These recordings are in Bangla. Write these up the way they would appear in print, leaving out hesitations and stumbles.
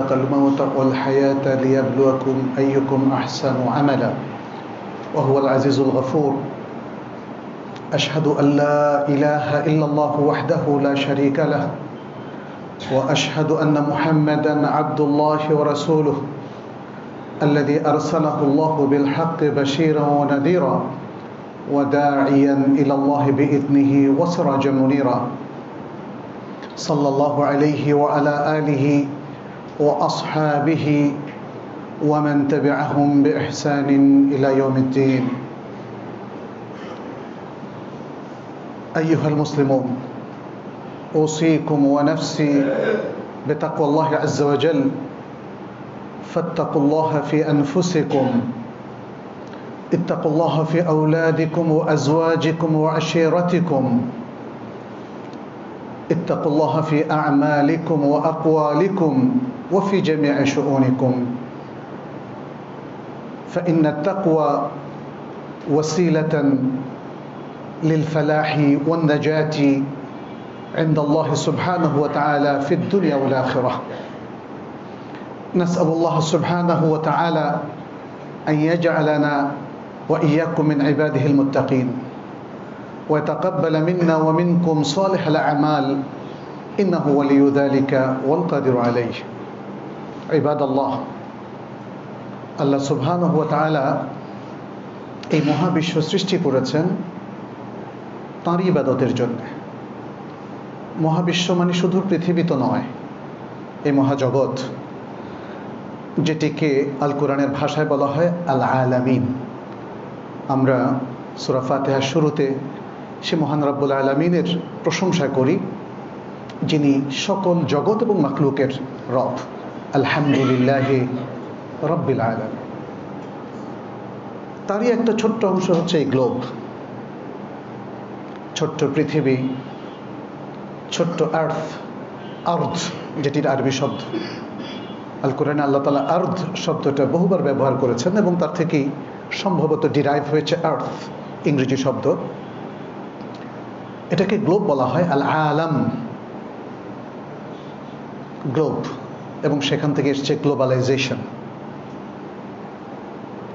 الموت والحياة ليبلوكم أيكم أحسن عملا وهو العزيز الغفور. أشهد أن لا إله إلا الله وحده لا شريك له وأشهد أن محمدا عبد الله ورسوله الذي أرسله الله بالحق بشيرا ونذيرا وداعيا إلى الله بإذنه وسراجا منيرا. صلى الله عليه وعلى آله وأصحابه ومن تبعهم بإحسان إلى يوم الدين. أيها المسلمون، أوصيكم ونفسي بتقوى الله عز وجل، فاتقوا الله في أنفسكم، اتقوا الله في أولادكم وأزواجكم وعشيرتكم، اتقوا الله في أعمالكم وأقوالكم وفي جميع شؤونكم، فإن التقوى وسيلة للفلاح والنجاة عند الله سبحانه وتعالى في الدنيا والآخرة. نسأل الله سبحانه وتعالى أن يجعلنا وإياكم من عباده المتقين ويتقبل منا ومنكم صالح الأعمال إنه ولي ذلك والقادر عليه. عباد الله, আল্লাহ সুবহানাহু ওয়া তাআলা এই মহাবিশ্ব সৃষ্টি করেছেন তাঁরই ইবাদতের জন্য। মহাবিশ্ব মানে শুধু পৃথিবী তো নয়, এই মহাজগৎ যেটিকে আল কোরআনের ভাষায় বলা হয় আল আলামিন। আমরা সূরা ফাতিহার শুরুতে সে মহান রব্বুল আলামিনের প্রশংসা করি, যিনি সকল জগৎ এবং মাখলুকের রব। আলহামদুলিল্লাহি রব্বিল আলামিন। তারই একটা ছোট্ট অংশ হচ্ছে এই গ্লোব, ছোট্ট পৃথিবী, ছোট্ট আর্থ, যেটির আরবি শব্দ। আল কোরআনে আল্লাহ তাআলা আর্থ শব্দটা বহুবার ব্যবহার করেছেন এবং তার থেকেই সম্ভবত ডিরাইভ হয়েছে আর্থ, ইংরেজি শব্দ। এটাকে গ্লোব বলা হয়, আল আলাম, গ্লোব, এবং সেখান থেকে এসছে গ্লোবালাইজেশন।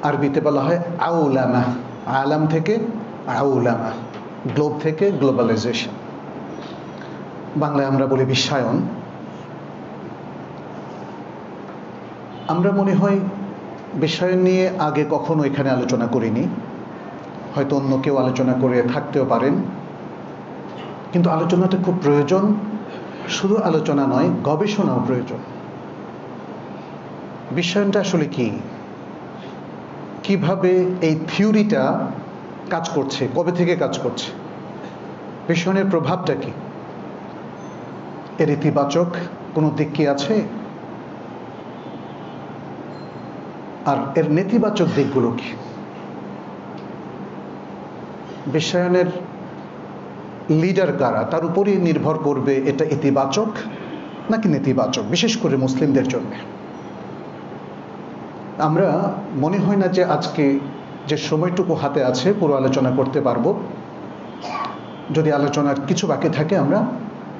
আরবিতে বলা হয় আউলামা, আলাম থেকে আউলামা, গ্লোব থেকে গ্লোবালাইজেশন। বাংলায় আমরা বলি বিশ্বায়ন। আমরা মনে হয় বিশ্বায়ন নিয়ে আগে কখনো এখানে আলোচনা করিনি, হয়তো অন্য কেউ আলোচনা করে থাকতেও পারেন, কিন্তু আলোচনাটা খুব প্রয়োজন। শুধু আলোচনা নয়, গবেষণাও প্রয়োজন। বিশ্বায়নটা আসলে কি, কিভাবে এই থিওরিটা কাজ করছে, কবে থেকে কাজ করছে, বিশ্বায়নের প্রভাবটা কি, এর ইতিবাচক কোনো দিক কি আছে, আর এর নেতিবাচক দিকগুলো কি। বিশ্বায়নের লিডার কারা, তার উপরই নির্ভর করবে এটা ইতিবাচক নাকি নেতিবাচক, বিশেষ করে মুসলিমদের জন্য। আমরা মনে হয় না যে আজকে যে সময়টুকু হাতে আছে পুরো আলোচনা করতে পারবো। যদি আলোচনার কিছু বাকি থাকে আমরা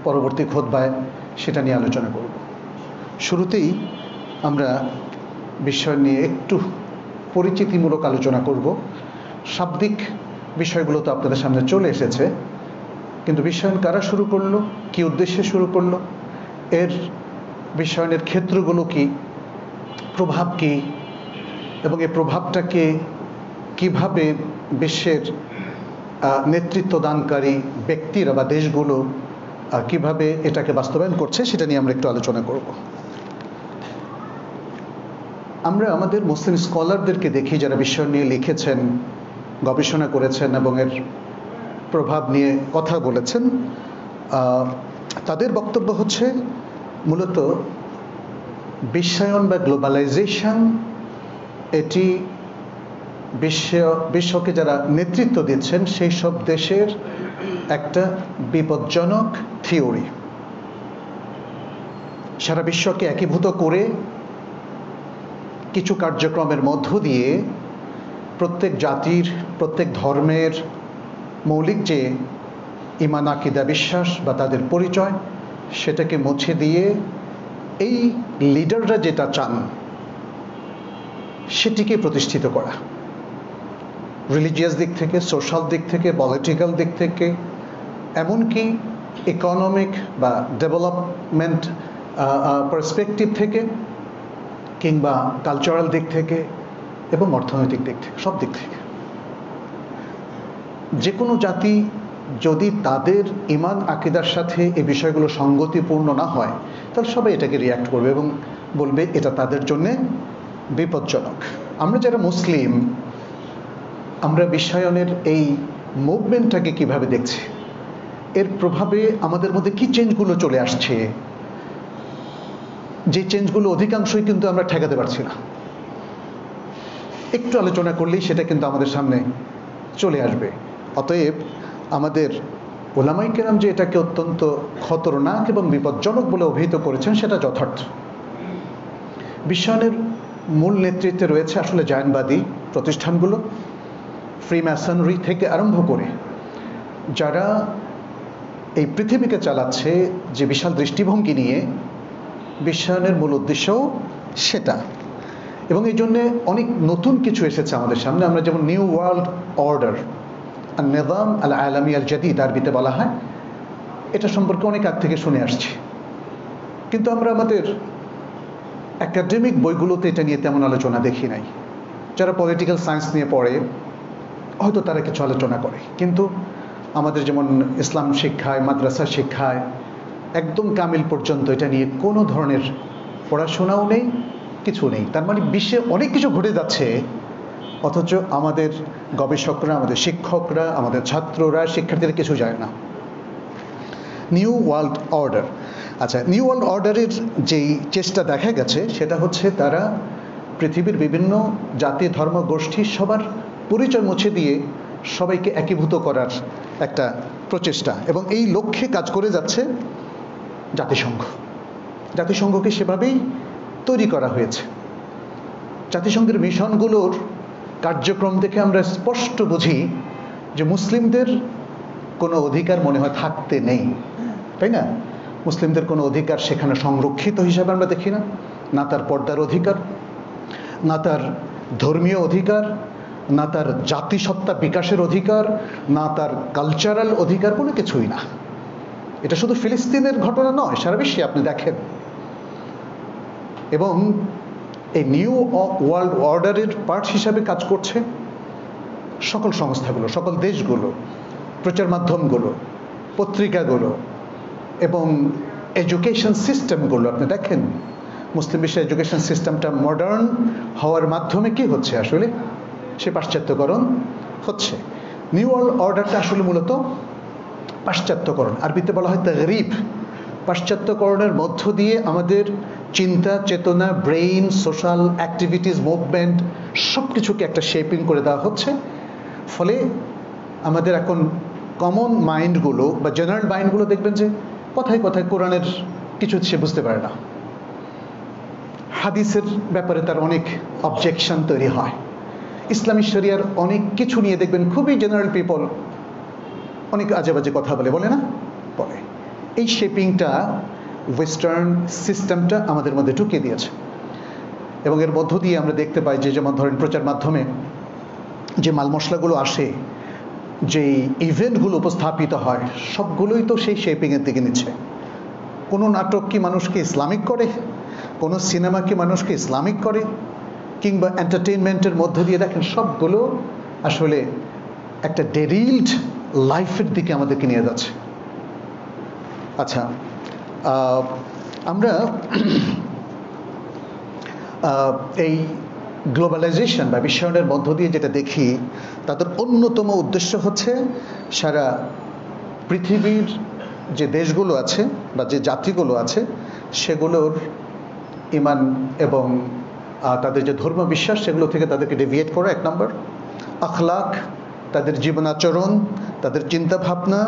পরবর্তী খুতবায় সেটা নিয়ে আলোচনা করব। শুরুতেই আমরা বিশ্বায়ন নিয়ে একটু পরিচিতিমূলক আলোচনা করব। শাব্দিক বিষয়গুলো তো আপনাদের সামনে চলে এসেছে, কিন্তু বিশ্বায়ন কারা শুরু করলো, কি উদ্দেশ্যে শুরু করলো, এর বিশ্বায়নের ক্ষেত্রগুলো কি, প্রভাব কি, এবং এই প্রভাবটাকে কিভাবে বিশ্বের নেতৃত্ব দানকারী ব্যক্তিরা বা দেশগুলো কিভাবে এটাকে বাস্তবায়ন করছে, সেটা নিয়ে আমরা একটু আলোচনা করব। আমরা আমাদের মুসলিম স্কলারদেরকে দেখি যারা বিশ্বায়ন নিয়ে লিখেছেন, গবেষণা করেছেন এবং এর প্রভাব নিয়ে কথা বলেছেন। তাদের বক্তব্য হচ্ছে মূলত বিশ্বায়ন বা গ্লোবালাইজেশন এটি বিশ্বকে যারা নেতৃত্ব দিচ্ছেন সেই সব দেশের একটা বিপজ্জনক থিওরি। সারা বিশ্বকে একীভূত করে কিছু কার্যক্রমের মধ্য দিয়ে প্রত্যেক জাতির, প্রত্যেক ধর্মের মৌলিক যে ঈমান, আকীদা, বিশ্বাস বা তাদের পরিচয়, সেটাকে মুছে দিয়ে এই লিডাররা যেটা চান সেটিকে প্রতিষ্ঠিত করা, রিলিজিয়াস দিক থেকে, সোশ্যাল দিক থেকে, পলিটিক্যাল দিক থেকে, এমনকি ইকোনমিক বা ডেভেলপমেন্ট পার্সপেক্টিভ থেকে, কিংবা কালচারাল দিক থেকে এবং অর্থনৈতিক দিক থেকে, সব দিক থেকে। যে কোনো জাতি যদি তাদের ঈমান আকীদার সাথে এই বিষয়গুলো সঙ্গতিপূর্ণ না হয়, তাহলে সবাই এটাকে রিয়্যাক্ট করবে এবং বলবে এটা তাদের জন্যে বিপজ্জনক। আমরা যারা মুসলিম, আমরা বিশ্বায়নের এই মুভমেন্টটাকে কিভাবে দেখছি, এর প্রভাবে আমাদের মধ্যে কি চেঞ্জগুলো চলে আসছে, যে চেঞ্জগুলো অধিকাংশই কিন্তু আমরা ঠেকাতে পারছি না। একটু আলোচনা করলেই সেটা কিন্তু আমাদের সামনে চলে আসবে। অতএব আমাদের ওলামায়ে কেরাম যে এটাকে অত্যন্ত খতরনাক এবং বিপজ্জনক বলে অভিহিত করেছেন, সেটা যথার্থ। বিশ্বায়নের মূল নেতৃত্বে রয়েছে আসলে জায়নবাদী প্রতিষ্ঠানগুলো, ফ্রিম্যাসনরি থেকে আরম্ভ করে যারা এই পৃথিবীকে চালাচ্ছে যে বিশাল দৃষ্টিভঙ্গি নিয়ে, বিশ্বায়নের মূল উদ্দেশ্যও সেটা। এবং এই জন্যে অনেক নতুন কিছু এসেছে আমাদের সামনে। আমরা যেমন নিউ ওয়ার্ল্ড অর্ডার, নিজাম আল আলামী আল জাদিদ আরবিতে বলা হয়, এটা সম্পর্কে অনেক আগ থেকে শুনে আসছি, কিন্তু আমরা আমাদের একাডেমিক বইগুলোতে এটা নিয়ে তেমন আলোচনা দেখি নাই। যারা পলিটিক্যাল সায়েন্স নিয়ে পড়ে হয়তো তারা কিছু আলোচনা করে, কিন্তু আমাদের যেমন ইসলাম শিক্ষায়, মাদ্রাসা শিক্ষায় একদম কামিল পর্যন্ত এটা নিয়ে কোনো ধরনের পড়াশোনাও নেই, কিছু নেই। তার মানে বিশ্বে অনেক কিছু ঘটে যাচ্ছে, অথচ আমাদের গবেষকরা, আমাদের শিক্ষকরা, আমাদের ছাত্ররা, শিক্ষার্থীরা কিছু যায় না। নিউ ওয়ার্ল্ড অর্ডার, আচ্ছা, নিউ ওয়ার্ল্ড অর্ডারের যেই চেষ্টা দেখা গেছে সেটা হচ্ছে তারা পৃথিবীর বিভিন্ন জাতি, ধর্ম, গোষ্ঠী সবার পরিচয় মুছে দিয়ে সবাইকে একীভূত করার একটা প্রচেষ্টা, এবং এই লক্ষ্যে কাজ করে যাচ্ছে জাতিসংঘ। জাতিসংঘকে সেভাবেই তৈরি করা হয়েছে। জাতিসংঘের মিশনগুলোর কার্যক্রম দেখে আমরা স্পষ্ট বুঝি যে মুসলিমদের কোনো অধিকার মনে হয় থাকতে নেই, তাই না? মুসলিমদের কোনো অধিকার সেখানে সংরক্ষিত হিসাবে আমরা দেখি না, না তার পর্দার অধিকার, না তার ধর্মীয় অধিকার, না তার জাতিসত্তা বিকাশের অধিকার, না তার কালচারাল অধিকার, কোনো কিছুই না। এটা শুধু ফিলিস্তিনের ঘটনা নয়, সারা বিশ্বে আপনি দেখেন। এবং এই নিউ ওয়ার্ল্ড অর্ডারের পার্ট হিসাবে কাজ করছে সকল সংস্থাগুলো, সকল দেশগুলো, প্রচার মাধ্যমগুলো, পত্রিকাগুলো এবং এডুকেশন সিস্টেমগুলো। আপনি দেখেন মুসলিম বিশ্বের এডুকেশন সিস্টেমটা মডার্ন হওয়ার মাধ্যমে কি হচ্ছে, আসলে সে পাশ্চাত্যকরণ হচ্ছে। নিউ ওয়ার্ল্ড অর্ডারটা আসলে মূলত পাশ্চাত্যকরণ, আরবিতে বলা হয় তাগরিব। পাশ্চাত্যকরণের মধ্য দিয়ে আমাদের চিন্তা, চেতনা, ব্রেইন, সোশ্যাল অ্যাক্টিভিটিস, মুভমেন্ট সব কিছুকে একটা শেপিং করে দেওয়া হচ্ছে। ফলে আমাদের এখন কমন মাইন্ডগুলো বা জেনারেল মাইন্ডগুলো দেখবেন যে কথায় কথায় কোরআনের কিছু সে বুঝতে পারে না, হাদিসের ব্যাপারে তার অনেক অবজেকশন তৈরি হয়, ইসলামী শরিয়ার অনেক কিছু নিয়ে দেখবেন খুবই জেনারেল পিপল অনেক আজে বাজে কথা বলে না, বলে। এই শেপিংটা ওয়েস্টার্ন সিস্টেমটা আমাদের মধ্যে ঢুকিয়ে দিয়েছে, এবং এর মধ্য দিয়ে আমরা দেখতে পাই যে যেমন ধরেন প্রচার মাধ্যমে যে মাল মশলাগুলো আসে, যেই ইভেন্টগুলো উপস্থাপিত হয়, সবগুলোই তো সেই শেপিংয়ের দিকে নিচ্ছে। কোনো নাটক কি মানুষকে ইসলামিক করে, কোনো সিনেমা কি মানুষকে ইসলামিক করে, কিংবা এন্টারটেইনমেন্টের মধ্য দিয়ে দেখেন সবগুলো আসলে একটা ডেরিল্ড লাইফের দিকে আমাদেরকে নিয়ে যাচ্ছে। আচ্ছা, আমরা এই গ্লোবালাইজেশন বা বিশ্বায়নের মধ্য দিয়ে যেটা দেখি, তাদের অন্যতম উদ্দেশ্য হচ্ছে সারা পৃথিবীর যে দেশগুলো আছে বা যে জাতিগুলো আছে সেগুলোর ইমান এবং তাদের যে ধর্ম বিশ্বাস সেগুলো থেকে তাদেরকে ডেভিয়েট করা, এক নম্বর। আখলাক, তাদের জীবনাচরণ, তাদের চিন্তা ভাবনা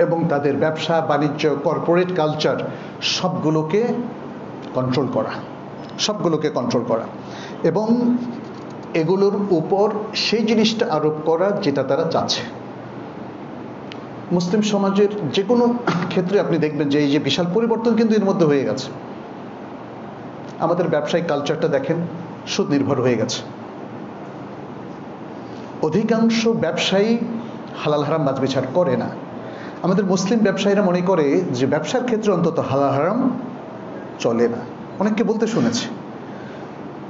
এবং তাদের ব্যবসা বাণিজ্য, কর্পোরেট কালচার সবগুলোকে কন্ট্রোল করা এবং এগুলোর উপর সেই জিনিসটা আরোপ করা যেটা তারা চাচ্ছে। মুসলিম সমাজের যে কোনো ক্ষেত্রে আপনি দেখবেন যে এই যে বিশাল পরিবর্তন কিন্তু এর মধ্যে হয়ে গেছে। আমাদের ব্যবসায়িক কালচারটা দেখেন, সুদ নির্ভর হয়ে গেছে। অধিকাংশ ব্যবসায়ী হালাল হারাম বাছবিচার করে না। আমাদের মুসলিম ব্যবসায়ীরা মনে করে যে ব্যবসার ক্ষেত্রে অন্তত হালাল হারাম চলে না। অনেককে বলতে শুনেছি।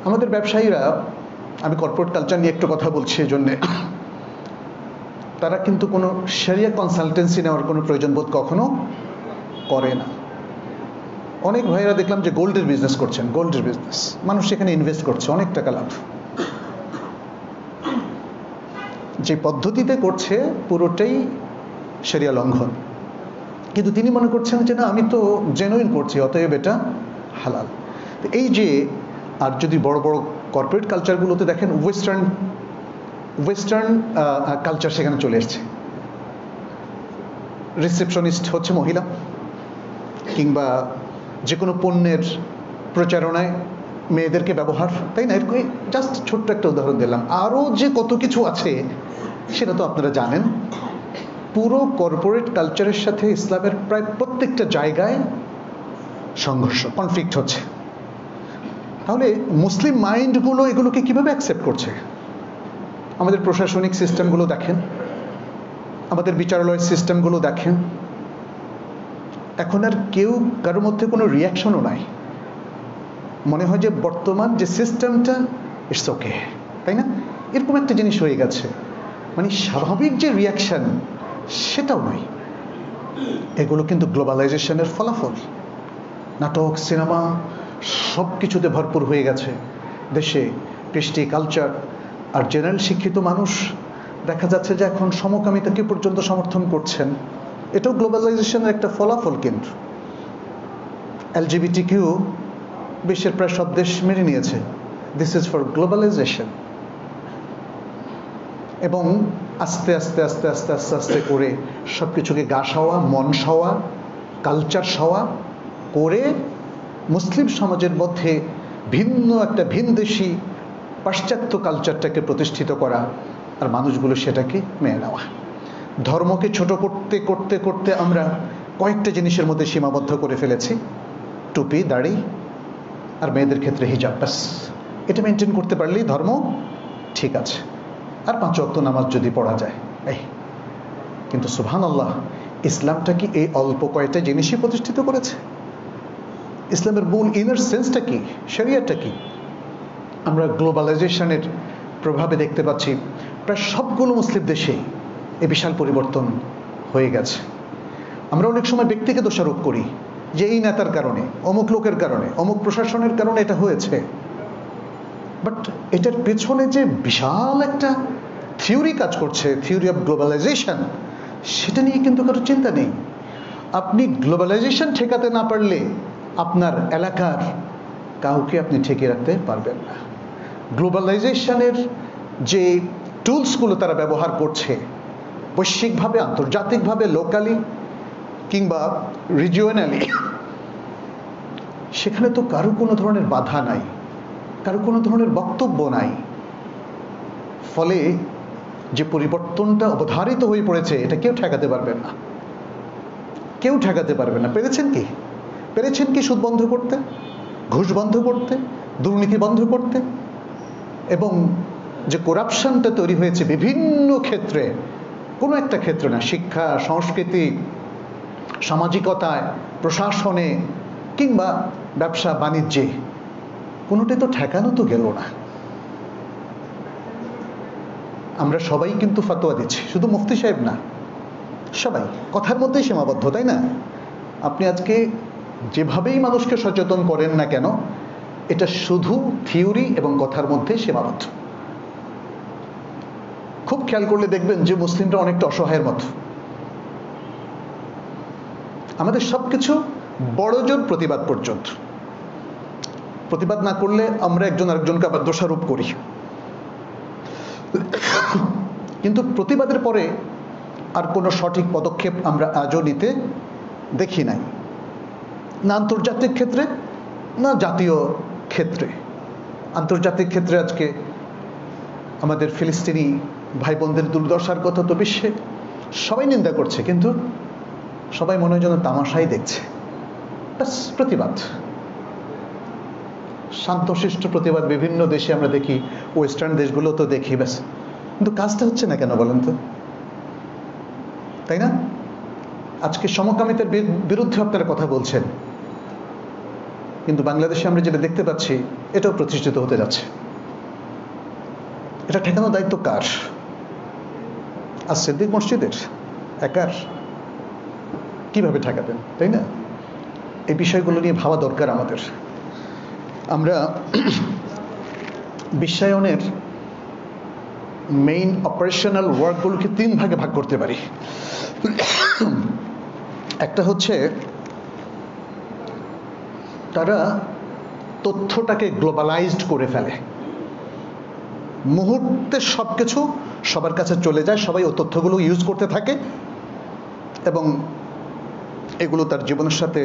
আমাদের ব্যবসায়ীরা, আমি কর্পোরেট কালচার নিয়ে একটু কথা বলছি এই জন্যে, তারা কিন্তু কোনো শরিয়া কনসালটেন্সি নেওয়ার কোনো প্রয়োজন বোধ কখনো করে না। অনেক ভাইয়েরা দেখলাম যে গোল্ডের বিজনেস করছেন, গোল্ডের বিজনেস, মানুষ সেখানে ইনভেস্ট করছে, অনেক টাকা লাভ। যে পদ্ধতিতে করছে পুরোটাই শরিয়া লঙ্ঘন, কিন্তু তিনি মনে করছেন যে না, আমি তো জেনুইন করছি, অতএব এটা হালাল। এই যে, আর যদি বড় বড় কর্পোরেট কালচারগুলোতে দেখেন, ওয়েস্টার্ন কালচার সেখানে চলে এসছে। রিসেপশনিস্ট হচ্ছে মহিলা, কিংবা যে কোনো পণ্যের প্রচারণায় মেয়েদেরকে ব্যবহার, তাই না? এরকম জাস্ট ছোট্ট একটা উদাহরণ দিলাম। আরও যে কত কিছু আছে সেটা তো আপনারা জানেন। পুরো কর্পোরেট কালচারের সাথে ইসলামের প্রায় প্রত্যেকটা জায়গায় সংঘর্ষ, কনফ্লিক্ট হচ্ছে। তাহলে মুসলিম মাইন্ডগুলো এগুলোকে কিভাবে অ্যাকসেপ্ট করছে? আমাদের প্রশাসনিক সিস্টেমগুলো দেখেন, আমাদের বিচারালয়ের সিস্টেমগুলো দেখেন, এখন আর কেউ কারোর মধ্যে কোনো রিয়াকশনও নাই। মনে হয় যে বর্তমান যে সিস্টেমটা, ইটস ওকে, তাই না? এরকম একটা জিনিস হয়ে গেছে। মানে স্বাভাবিক যে রিয়াকশন, সেটাও নয়। এগুলো কিন্তু গ্লোবালাইজেশনের ফলাফল। নাটক, সিনেমা সব কিছুতে ভরপুর হয়ে গেছে দেশে। কৃষ্টি, কালচার, আর জেনারেল শিক্ষিত মানুষ দেখা যাচ্ছে যে এখন সমকামিতাকে পর্যন্ত সমর্থন করছেন। এটাও গ্লোবালাইজেশনের একটা ফলাফল। কিন্তু LGBTQ বিশ্বের প্রায় সব দেশ মেনে নিয়েছে। This is for globalisation. এবং আস্তে আস্তে আস্তে আস্তে আস্তে আস্তে করে সব কিছুকে গা সওয়া, মন সওয়া, কালচার সওয়া করে মুসলিম সমাজের মধ্যে ভিন্ন একটা ভিনদেশি পাশ্চাত্য কালচারটাকে প্রতিষ্ঠিত করা, আর মানুষগুলো সেটাকে মেনে নেওয়া। ধর্মকে ছোট করতে করতে করতে আমরা কয়েকটা জিনিসের মধ্যে সীমাবদ্ধ করে ফেলেছি। টুপি, দাড়ি, আর মেয়েদের ক্ষেত্রে হিজাব। ব্যাস, এটা মেনটেন করতে পারলেই ধর্ম ঠিক আছে। আর 5 ওয়াক্ত নামাজ যদি পড়া যায়, এই। কিন্তু সুবহানাল্লাহ, ইসলামটা কি এই অল্প কয়েকটা জিনিসই প্রতিষ্ঠিত করেছে? ইসলামের মূল ইনার সেন্সটা কি, শরিয়াটা কি? আমরা গ্লোবালাইজেশনের প্রভাবে দেখতে পাচ্ছি প্রায় সবগুলো মুসলিম দেশে এই বিশাল পরিবর্তন হয়ে গেছে। আমরা অনেক সময় ব্যক্তিকে দোষারোপ করি যে এই নেতার কারণে, অমুক লোকের কারণে, অমুক প্রশাসনের কারণে এটা হয়েছে। বাট এটার পেছনে যে বিশাল একটা থিওরি কাজ করছে, থিওরি অফ গ্লোবালাইজেশন, সেটা নিয়ে কিন্তু কারো চিন্তা নেই। আপনি গ্লোবালাইজেশন ঠেকাতে না পারলে আপনার এলাকার কাউকে আপনি ঠেকিয়ে রাখতে পারবেন না। গ্লোবালাইজেশনের যে টুলসগুলো তারা ব্যবহার করছে, বৈশ্বিকভাবে, আন্তর্জাতিকভাবে, লোকালি কিংবা রিজিওনালি, সেখানে তো কারো কোনো ধরনের বাধা নাই, কারো কোনো ধরনের বক্তব্য নাই। ফলে যে পরিবর্তনটা অবধারিত হয়ে পড়েছে, এটা কেউ ঠেকাতে পারবেন না, কেউ ঠেকাতে পারবেন না। পেরেছেন কি? পেরেছেন কি সুদ বন্ধ করতে, ঘুষ বন্ধ করতে, দুর্নীতি বন্ধ করতে? এবং যে করাপশনটা তৈরি হয়েছে বিভিন্ন ক্ষেত্রে, কোনো একটা ক্ষেত্রে না, শিক্ষা, সংস্কৃতি, সামাজিকতায়, প্রশাসনে কিংবা ব্যবসা বাণিজ্যে, কোনোটাই তো ঠেকানো তো গেল না। আমরা সবাই কিন্তু ফতোয়া দিচ্ছি, শুধু মুফতি সাহেব না, সবাই কথার মধ্যেই সীমাবদ্ধ, তাই না? আপনি আজকে যেভাবেই মানুষকে সচেতন করেন না কেন, এটা শুধু থিওরি এবং কথার মধ্যে সীমাবদ্ধ। খুব খেয়াল করলে দেখবেন যে মুসলিমরা অনেকটা অসহায়ের মতো। আমাদের সবকিছু বড়জোর প্রতিবাদ পর্যন্ত। প্রতিবাদ না করলে আমরা একজন আরেকজনকে আবার দোষারোপ করি। কিন্তু প্রতিবাদের পরে আর কোনো সঠিক পদক্ষেপ আমরা আজও নিতে দেখি নাই, না আন্তর্জাতিক ক্ষেত্রে, না জাতীয় ক্ষেত্রে। আন্তর্জাতিক ক্ষেত্রে আজকে আমাদের ফিলিস্তিনি ভাই বোনদের দুর্দশার কথা তো বিশ্বে সবাই নিন্দা করছে, কিন্তু সবাই মনে হয় যেন তামাশাই দেখছে। ব্যাস, প্রতিবাদ। শান্তশিষ্ট প্রতিবাদ বিভিন্ন দেশে আমরা দেখি, ওয়েস্টার্ন দেশগুলো তো দেখি, ব্যাস। কিন্তু কাজটা হচ্ছে না কেন বলেন তো, তাই না? আজকে সমকামিতার বিরুদ্ধে আপনারা কথা বলছেন, কিন্তু বাংলাদেশে আমরা যেটা দেখতে পাচ্ছি এটাও প্রতিষ্ঠিত হতে যাচ্ছে। এটা ঠেকানোর দায়িত্ব কার? আর সিদ্দিক মসজিদের একার? কিভাবে ঠেকাবেন, তাই না? এই বিষয়গুলো নিয়ে ভাবা দরকার আমাদের। আমরা বিশ্বায়নের মেইন অপারেশনাল ওয়ার্কগুলোকে 3 ভাগে ভাগ করতে পারি। একটা হচ্ছে তারা তথ্যটাকে গ্লোবালাইজড করে ফেলে, মুহূর্তে সবকিছু সবার কাছে চলে যায়, সবাই ওই তথ্যগুলো ইউজ করতে থাকে এবং এগুলো তার জীবনের সাথে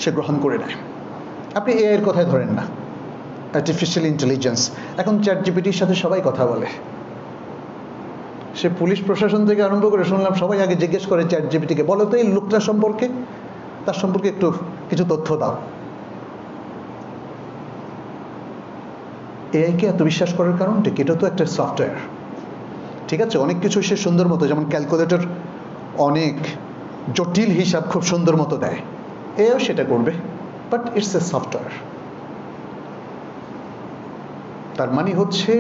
সে গ্রহণ করে নেয়। আপনি এআই এর কথাই ধরেন না, আর্টিফিশিয়াল ইন্টেলিজেন্স, এখন চ্যাটজিপিটির সাথে সবাই কথা বলে। সে পুলিশ প্রশাসন থেকে আরম্ভ করে শুনলাম সবাই আগে জিজ্ঞেস করে চ্যাটজিপিটিকে, বলো তো এই লোকটা সম্পর্কে, তার সম্পর্কে একটু কিছু তথ্য দাও। এআইকে এত বিশ্বাস করার কারণটা কি? এটা তো একটা সফটওয়্যার, ঠিক আছে? অনেক কিছু সে সুন্দর মতো, যেমন ক্যালকুলেটর অনেক জটিল হিসাব খুব সুন্দর মতো দেয়, এও সেটা করবে, বাট ইটস এ সফটওয়্যার। তার মানে হচ্ছে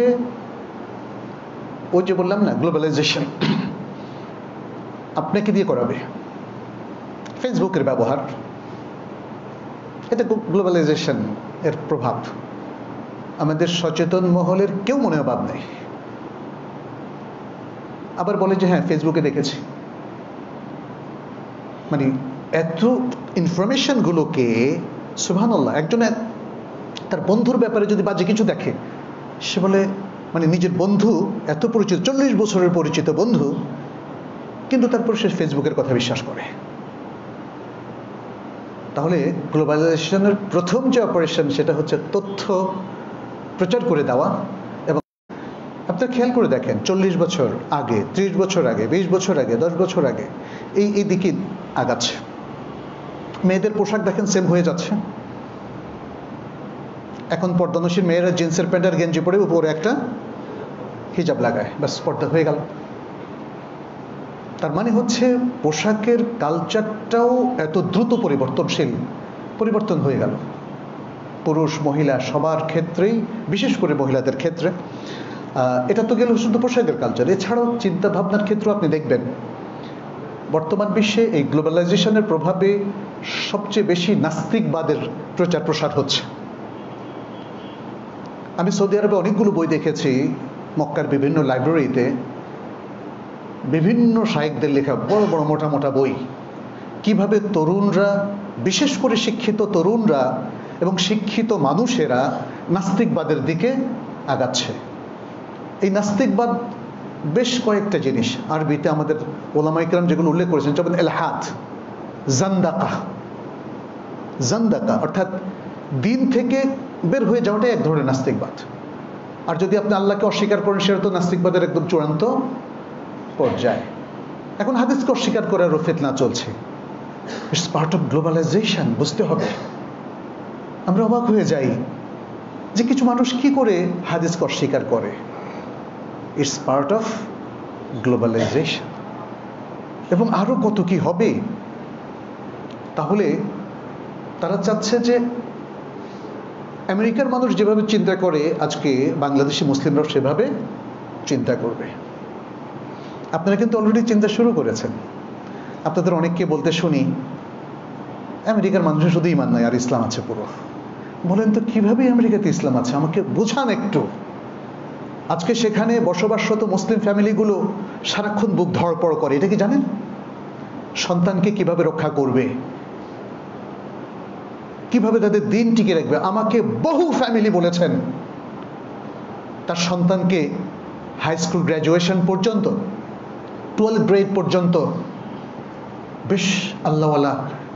ওই যে বললাম না, গ্লোবালাইজেশন আপনাকে দিয়ে করাবে। ফেসবুকের ব্যবহার, এটা গ্লোবালাইজেশন এর প্রভাব। আমাদের সচেতন মহলের কেউ মনে বাদ নেই। আবার বলে যে হ্যাঁ ফেসবুকে দেখেছি, মানে এত ইনফরমেশন গুলোকে, সুবহানাল্লাহ, একজনে তার বন্ধুর ব্যাপারে যদি বাজে কিছু দেখে, সে বলে মানে নিজের বন্ধু এত পরিচিত, 40 বছরের পরিচিত বন্ধু, কিন্তু তারপর সে ফেসবুকের কথা বিশ্বাস করে। তাহলে গ্লোবালাইজেশনের প্রথম যে অপারেশন সেটা হচ্ছে তথ্য প্রচার করে দেওয়া। এবং আপনারা খেয়াল করে দেখেন 40 বছর আগে, 30 বছর আগে, 20 বছর আগে, 10 বছর আগে এই দিকে আগাচ্ছে। মেয়েদের পোশাক দেখেন সেম হয়ে যাচ্ছে। এখন পর্দানশীল মেয়েরা জিন্সের প্যান্ট আর গেঞ্জি পরে উপরে একটা হিজাব লাগায়, ব্যাস পর্দা হয়ে গেল। তার মানে হচ্ছে পোশাকের কালচারটাও এত দ্রুত পরিবর্তন হয়ে গেল। পুরুষ মহিলা সবার ক্ষেত্রেই, বিশেষ করে মহিলাদের ক্ষেত্রে। এটা তো গেল শুধু পোশাকের কালচার, এছাড়াও চিন্তা ভাবনার ক্ষেত্রে আপনি দেখবেন বর্তমান বিশ্বে এই গ্লোবালাইজেশনের প্রভাবে সবচেয়ে বেশি নাস্তিকবাদের প্রচার প্রসার হচ্ছে। আমি সৌদি আরবে অনেকগুলো বই দেখেছি, মক্কার বিভিন্ন লাইব্রেরিতে বিভিন্ন শায়েখদের লেখা বড় বড় মোটা মোটা বই, কিভাবে তরুণরা, বিশেষ করে শিক্ষিত তরুণরা এবং শিক্ষিত মানুষেরা নাস্তিকবাদের দিকে আগাচ্ছে। এই নাস্তিকবাদ বেশ কয়েকটা জিনিস আরবিতে আমাদের ওলামায়ে কেরাম যেগুলো উল্লেখ করেছেন, যেমন ইলহাদ, জান্দাকা, অর্থাৎ দিন থেকে বের হয়ে যাওয়াটাই এক ধরনের নাস্তিকবাদ। আর যদি আপনি আল্লাহকে অস্বীকার করেন, সেটা তো নাস্তিকবাদের একদম চূড়ান্ত পর্যায়ে। এখন হাদিসকে অস্বীকার করারও ফিতনা চলছে। ইটস পার্ট অফ গ্লোবালাইজেশন, বুঝতে হবে। আমরা অবাক হয়ে যাই যে কিছু মানুষ কি করে হাদিসকে অস্বীকার করে। It's part of globalisation. এবং আরো কত কি হবে। তাহলে তারা চাচ্ছে যে আমেরিকার মানুষ যেভাবে চিন্তা করে, আজকে বাংলাদেশি মুসলিমরাও সেভাবে চিন্তা করবে। আপনারা কিন্তু অলরেডি চিন্তা শুরু করেছেন। আপনাদের অনেককে বলতে শুনি আমেরিকার মানুষের শুধু ইমান নয়, আর ইসলাম আছে পুরো। বলেন তো কিভাবে আমেরিকাতে ইসলাম আছে, আমাকে বোঝান একটু। আজকে সেখানে বসবাসরত মুসলিম ফ্যামিলিগুলো সারাক্ষণ বুক ধড়পড় করে, এটা কি জানেন? সন্তানকে কিভাবে রক্ষা করবে, কিভাবে তাদের দিন টিকে রাখবে। আমাকে বহু ফ্যামিলি বলেছেন তার সন্তানকে হাই স্কুল গ্র্যাজুয়েশন পর্যন্ত, 12th গ্রেড পর্যন্ত বেশ আল্লাহওয়ালা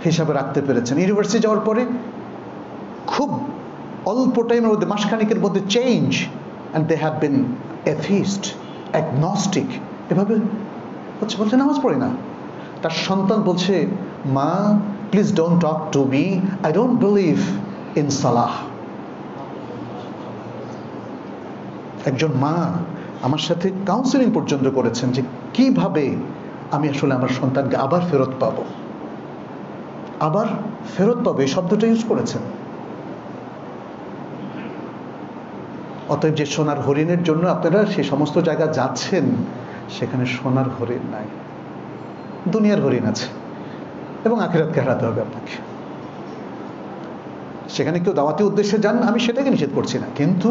হিসাবে রাখতে পেরেছেন। ইউনিভার্সিটি যাওয়ার পরে খুব অল্প টাইমের মধ্যে, মাসখানিকের মধ্যে change, and they have been atheist, agnostic. এভাবে বলছে নামাজ পড়ে না। তার সন্তান বলছে, মা please don't talk to me, I don't believe in সালাহ। একজন মা আমার সাথে কাউন্সেলিং পর্যন্ত করেছেন যে কিভাবে আমি আসলে আমার সন্তানকে আবার ফেরত পাবো, এই শব্দটা ইউজ করেছেন। অতএব যে সোনার হরিণের জন্য আপনারা সে সমস্ত জায়গা যাচ্ছেন, সেখানে সোনার হরিণ নাই, দুনিয়ার হরিণ আছে, এবং আখিরাতকে হারাতে হবে আপনাকে। সেখানে কেউ দাওয়াতি উদ্দেশ্যে যান, আমি সেটাকে নিষেধ করছি না, কিন্তু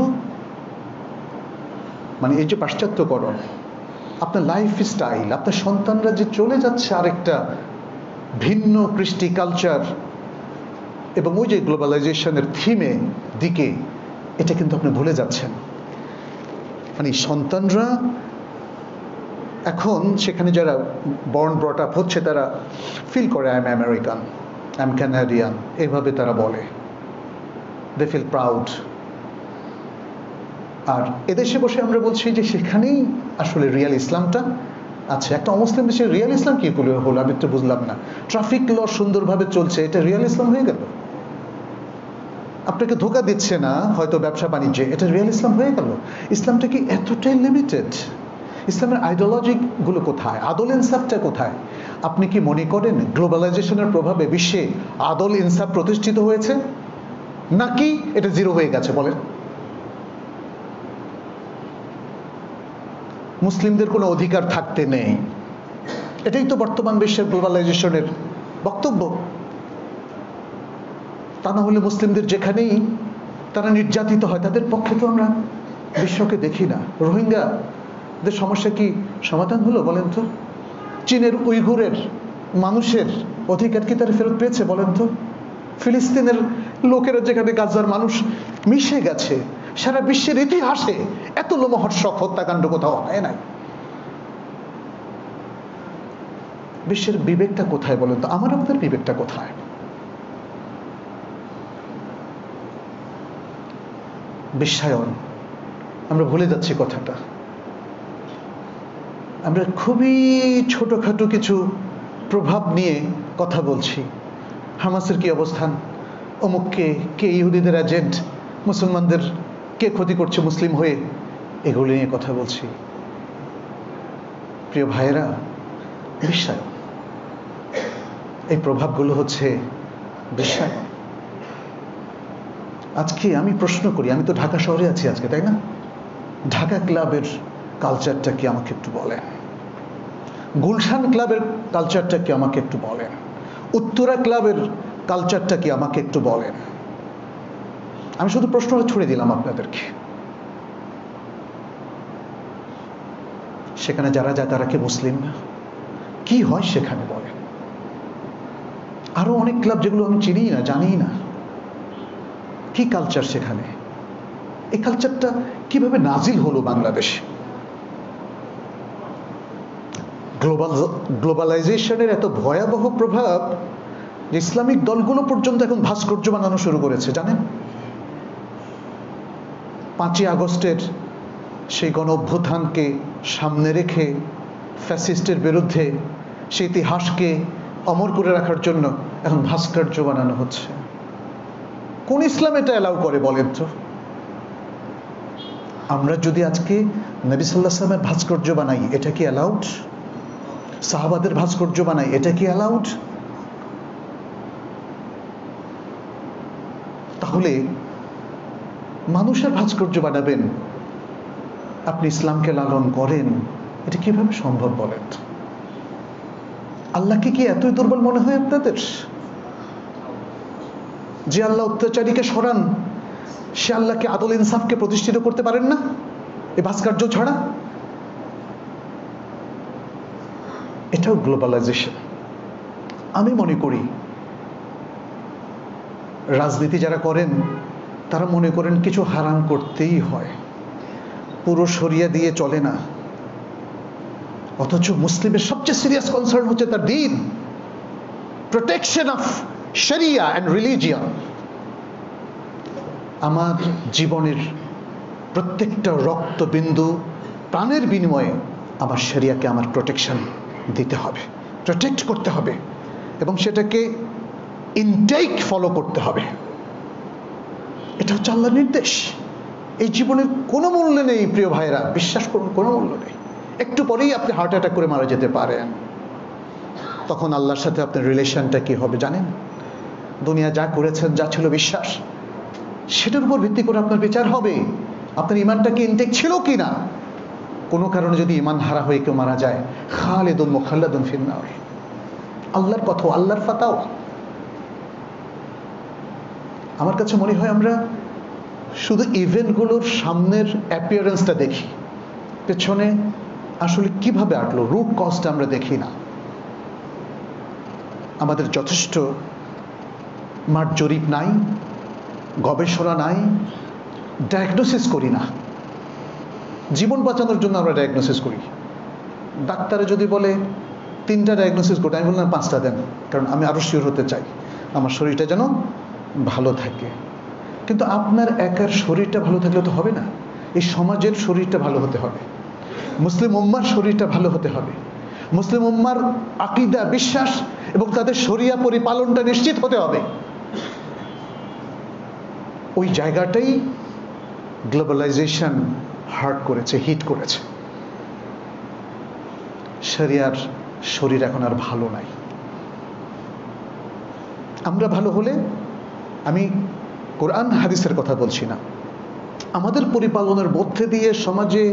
মানে এই যে পাশ্চাত্যকরণ, আপনার লাইফ স্টাইল, আপনার সন্তানরা যে চলে যাচ্ছে আরেকটা ভিন্ন কৃষ্টি কালচার এবং ওই যে গ্লোবালাইজেশনের থিমে দিকে, এটা কিন্তু আপনি ভুলে যাচ্ছেন। মানে সন্তানরা এখন সেখানে যারা বর্ন ব্রট আপ হচ্ছে, তারা ফিল করে I am American, I am Canadian, এভাবে তারা বলে, দে ফিল প্রাউড। আর এদেশে বসে আমরা বলছি যে সেখানেই আসলে রিয়েল ইসলামটা আছে। একটা অমুসলিম দেশের রিয়েল ইসলাম কি করে হলো, আমি তো বুঝলাম না। ট্রাফিক ল সুন্দরভাবে চলছে, এটা রিয়েল ইসলাম হয়ে গেল? আপনাকে ধোকা দিচ্ছে না হয়তো ব্যবসা বাণিজ্যে, এটা রিয়েল ইসলাম হয়ে গেল? ইসলামটা কি এতটাই লিমিটেড? ইসলামের আইডিওলজি গুলো কোথায়? আদল ইনসাফটা কোথায়? আপনি কি মনে করেন গ্লোবালাইজেশনের প্রভাবে বিশ্বে আদল ইনসাফ প্রতিষ্ঠিত হয়েছে, নাকি এটা জিরো হয়ে গেছে? বলেন। মুসলিমদের কোনো অধিকার থাকতে নেই, এটাই তো বর্তমান বিশ্বের গ্লোবালাইজেশনের বক্তব্য। তা না হলে মুসলিমদের যেখানেই তারা নির্যাতিত হয়, তাদের পক্ষে তো আমরা বিশ্বকে দেখি না। রোহিঙ্গাদের সমস্যা কি সমাধান হলো বলেন তো? চীনের উইঘুরের মানুষের অধিকার কি তারা ফেরত পেয়েছে বলেন তো? ফিলিস্তিনের লোকেরা যেখানে গাজার মানুষ মিশে গেছে, সারা বিশ্বের ইতিহাসে এত লোমহর্ষক হত্যাকাণ্ড কোথাও হয় নাই। বিশ্বের বিবেকটা কোথায় বলেন তো? আমার আপনার বিবেকটা কোথায়? বিশ্বায়ন, আমরা ভুলে যাচ্ছি কথাটা। আমরা খুবই ছোটখাটো কিছু প্রভাব নিয়ে কথা বলছি। হামাসের কি অবস্থান, অমুককে কে ইহুদিদের এজেন্ট, মুসলমানদের কে ক্ষতি করছে মুসলিম হয়ে, এগুলো নিয়ে কথা বলছি। প্রিয় ভাইয়েরা, বিশ্বায়ন, এই প্রভাবগুলো হচ্ছে বিশ্বায়ন। আজকে আমি প্রশ্ন করি, আমি তো ঢাকা শহরে আছি আজকে, তাই না? ঢাকা ক্লাবের কালচারটা কি আমাকে একটু বলেন? গুলশান ক্লাবের কালচারটা কি আমাকে একটু বলেন? উত্তরা ক্লাবের কালচারটা কি আমাকে একটু বলেন? আমি শুধু প্রশ্নটা ছুড়ে দিলাম আপনাদেরকে। সেখানে যারা যায় তারা কি মুসলিম না? কি হয় সেখানে বলেন? আরো অনেক ক্লাব যেগুলো আমি চিনি না, জানি না, কি কালচার সেখানে? এই কালচারটা কিভাবে নাজিল হলো বাংলাদেশে? গ্লোবালাইজেশনের এত ভয়াবহ প্রভাব যে ইসলামিক দলগুলো পর্যন্ত এখন ভাস্কর্য বানানো শুরু করেছে, জানেন? 5ই আগস্টের সেই গণ অভ্যুত্থানকে সামনে রেখে ফ্যাসিস্টের বিরুদ্ধে সেই ইতিহাসকে অমর করে রাখার জন্য এখন ভাস্কর্য বানানো হচ্ছে। কোন ইসলাম এটা অ্যালাউ করে বলেন তো? আমরা যদি আজকে নবী সাল্লাল্লাহু আলাইহি ওয়াসাল্লামের ভাস্কর্য বানাই, এটা কি অ্যালাউড? সাহাবাদের ভাস্কর্য বানাই, এটা কি অ্যালাউড? তাহলে মানুষের ভাস্কর্য বানাবেন, আপনি ইসলামকে লালন করেন, এটা কিভাবে সম্ভব বলেন? আল্লাহকে কি এতই দুর্বল মনে হয় আপনাদের? যে আল্লাহ অত্যাচারীকে সরান, সে আল্লাহকে আদল ইনসাফকে প্রতিষ্ঠিত করতে পারেন না এই ভাস্কর্য ছাড়া? এটাও গ্লোবালাইজেশন। আমি মনে করি রাজনীতি যারা করেন তারা মনে করেন কিছু হারাম করতেই হয়, পুরো শরিয়া দিয়ে চলে না। অথচ মুসলিমের সবচেয়ে সিরিয়াস কনসার্ন হচ্ছে তার দ্বীন, প্রোটেকশন অফ শরিয়া অ্যান্ড রিলিজিয়ন। আমার জীবনের প্রত্যেকটা রক্তবিন্দু প্রাণের বিনিময়ে আমার শরিয়াকে আমার প্রোটেকশন দিতে হবে, প্রোটেক্ট করতে হবে, এবং সেটাকে ইনটেক ফলো করতে হবে। এটা হচ্ছে আল্লাহর নির্দেশ। এই জীবনের কোনো মূল্য নেই প্রিয় ভাইরা, বিশ্বাস করুন, কোনো মূল্য নেই। একটু পরেই আপনি হার্ট অ্যাটাক করে মারা যেতে পারেন। তখন আল্লাহর সাথে আপনার রিলেশনটা কি হবে জানেন? দুনিয়া যা করেছেন, যা ছিল বিশ্বাস, সেটার উপর ভিত্তি করে আপনার বিচার হবে। আপনার ইমানটা কি ইনটেক ছিল কি না? কোনো কারণে যদি ইমান হারা হয়ে কেউ মারা যায়, খালিদুন মুখাল্লাদুন ফিন্নার। আল্লাহর কথা, আল্লাহর ফাতাও। আমার কাছে মনে হয় আমরা শুধু ইভেন্টগুলোর সামনের অ্যাপিয়ারেন্সটা দেখি, পেছনে আসলে কিভাবে আটলো, রুট কজটা আমরা দেখি না। আমাদের যথেষ্ট মাঠ জরিপ নাই, গবেষণা নাই, ডায়াগনোসিস করি না। জীবন বাঁচানোর জন্য আমরা ডায়াগনোসিস করি। ডাক্তারে যদি বলে 3টা ডায়াগনোসিস করতে, আমি বললাম 5টা দেন, কারণ আমি আরও শিওর হতে চাই আমার শরীরটা যেন ভালো থাকে। কিন্তু আপনার একার শরীরটা ভালো থাকলে তো হবে না, এই সমাজের শরীরটা ভালো হতে হবে, মুসলিম উম্মার শরীরটা ভালো হতে হবে, মুসলিম উম্মার আকীদা, বিশ্বাস এবং তাদের শরিয়া পরিপালনটা নিশ্চিত হতে হবে। ওই জায়গাটাই গ্লোবালাইজেশন হার্ট করেছে, হিট করেছে। শরিয়ার শরীর এখন আর ভালো নাই। আমরা ভালো হলে, আমি কোরআন হাদিসের কথা বলছি না, আমাদের পরিপালনের মধ্যে দিয়ে সমাজে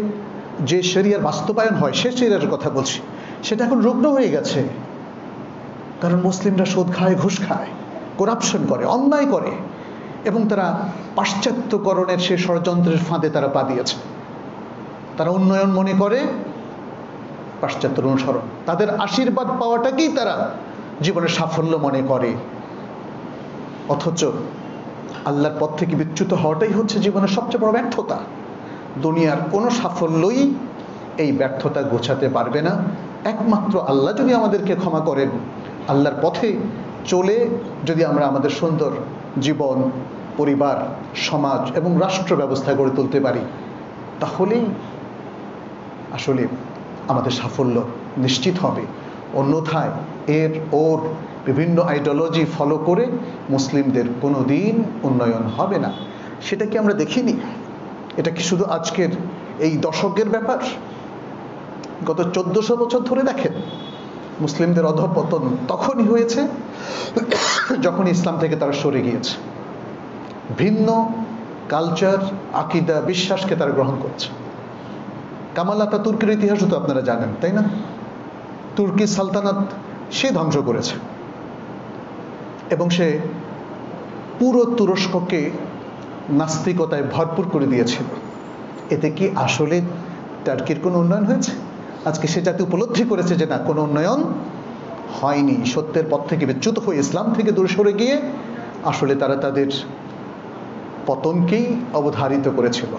যে শরিয়ার বাস্তবায়ন হয় সে শরিয়ার কথা বলছি। সেটা এখন রুগ্ন হয়ে গেছে, কারণ মুসলিমরা সুদ খায়, ঘুষ খায়, করাপশন করে, অন্যায় করে, এবং তারা পাশ্চাত্যকরণের সে ষড়যন্ত্রের ফাঁদে তারা পা দিয়েছে। তারা উন্নয়ন মনে করে, পাশ্চাত্যের অনুসরণ, তাদের আশীর্বাদ পাওয়াটাকেই তারা জীবনের সাফল্য মনে করে। অথচ আল্লাহর পথ থেকে বিচ্যুত হওয়াটাই হচ্ছে জীবনের সবচেয়ে বড় ব্যর্থতা। দুনিয়ার কোনো সাফল্যই এই ব্যর্থতা গোছাতে পারবে না। একমাত্র আল্লাহ যদি আমাদেরকে ক্ষমা করেন, আল্লাহর পথে চলে যদি আমরা আমাদের সুন্দর জীবন, পরিবার, সমাজ এবং রাষ্ট্র ব্যবস্থা গড়ে তুলতে পারি, তাহলেই আসলে আমাদের সাফল্য নিশ্চিত হবে। অন্যথায় ওর বিভিন্ন আইডিওলজি ফলো করে মুসলিমদের কোনো দিন উন্নয়ন হবে না। সেটা কি আমরা দেখিনি? এটা কি শুধু আজকের এই দশকের ব্যাপার? গত 1400 বছর ধরে দেখেন, মুসলিমদের অধঃপতন তখনই হয়েছে যখন ইসলাম থেকে তারা সরে গিয়েছে, ভিন্ন কালচার, আকীদা, বিশ্বাসকে তারা গ্রহণ করেছে। কামাল আতাতুর্কের ইতিহাসও তো আপনারা জানেন, তাই না? তুর্কি সালতানাত সে ধ্বংস করেছে, এবং সে পুরো তুরস্ককে নাস্তিকতায় ভরপুর করে দিয়েছিল। এতে কি আসলে টার্কির কোনো উন্নয়ন হয়েছে? আজকে সে জাতি উপলব্ধি করেছে যে না, কোনো উন্নয়ন হয়নি। সত্যের পথ থেকে বিচ্যুত হয়ে ইসলাম থেকে দূরে সরে গিয়ে আসলে তারা তাদের পতনকেই অবধারিত করেছিল।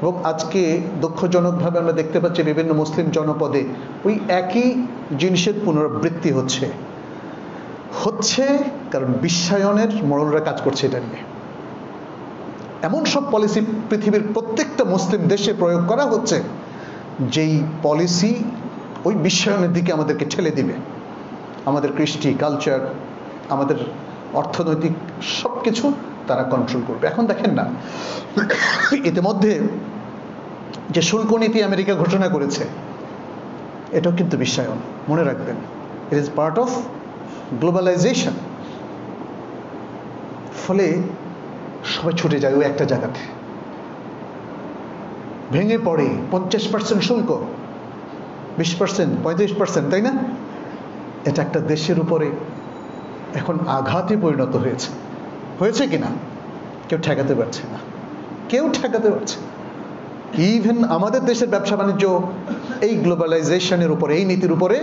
এবং আজকে দুঃখজনকভাবে আমরা দেখতে পাচ্ছি বিভিন্ন মুসলিম জনপদে ওই একই জিনিসের পুনরাবৃত্তি হচ্ছে, কারণ বিশ্বায়নের মরলরা কাজ করছে এটা নিয়ে। এমন সব পলিসি পৃথিবীর প্রত্যেকটা মুসলিম দেশে প্রয়োগ করা হচ্ছে, যেই পলিসি ওই বিশ্বায়নের দিকে আমাদেরকে ঠেলে দিবে। আমাদের কৃষ্টি, কালচার, আমাদের অর্থনৈতিক সব কিছু তারা কন্ট্রোল করবে। এখন দেখেন না, ইতিমধ্যে যে শুল্ক নীতি আমেরিকা ঘোষণা করেছে, এটাও কিন্তু বিশ্বায়ন, মনে রাখবেন। It is part of globalisation. ফলে সবাই ছুটে যায় ওই একটা জায়গাতে, ভেঙে পড়ে। 50% শুল্ক, 20%, 35%, তাই না? এটা একটা দেশের উপরে এখন আঘাতে পরিণত হয়েছে কিনা কেউ ঠেকাতে পারছে না, কেউ ঠেকাতে পারছে না। ইভেন আমাদের দেশের ব্যবসা বাণিজ্য এই গ্লোবালাইজেশনের উপরে, এই নীতির উপরে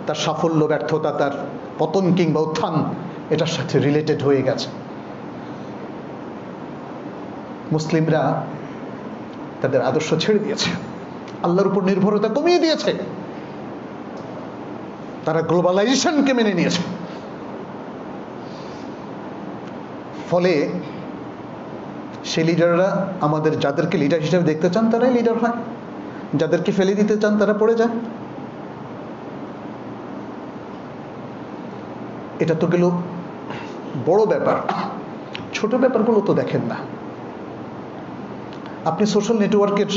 তার সাফল্য, ব্যর্থতা, তার পতন কিংবা উত্থান এটার সাথে রিলেটেড হয়ে গেছে। মুসলিমরা তাদের আদর্শ ছেড়ে দিয়েছে, আল্লাহর উপর নির্ভরতা কমিয়ে দিয়েছে, তারা গ্লোবালাইজেশনকে মেনে নিয়েছে। ফলে সেই লিডাররা, আমাদের যাদেরকে লিডার হিসেবে দেখতে চান তারাই লিডার হয়, যাদেরকে ফেলে দিতে চান তারা পড়ে যায়। এটা তো গেল বড় ব্যাপার, ছোট ব্যাপারগুলো তো দেখেন না। আপনি সোশ্যাল নেটওয়ার্কের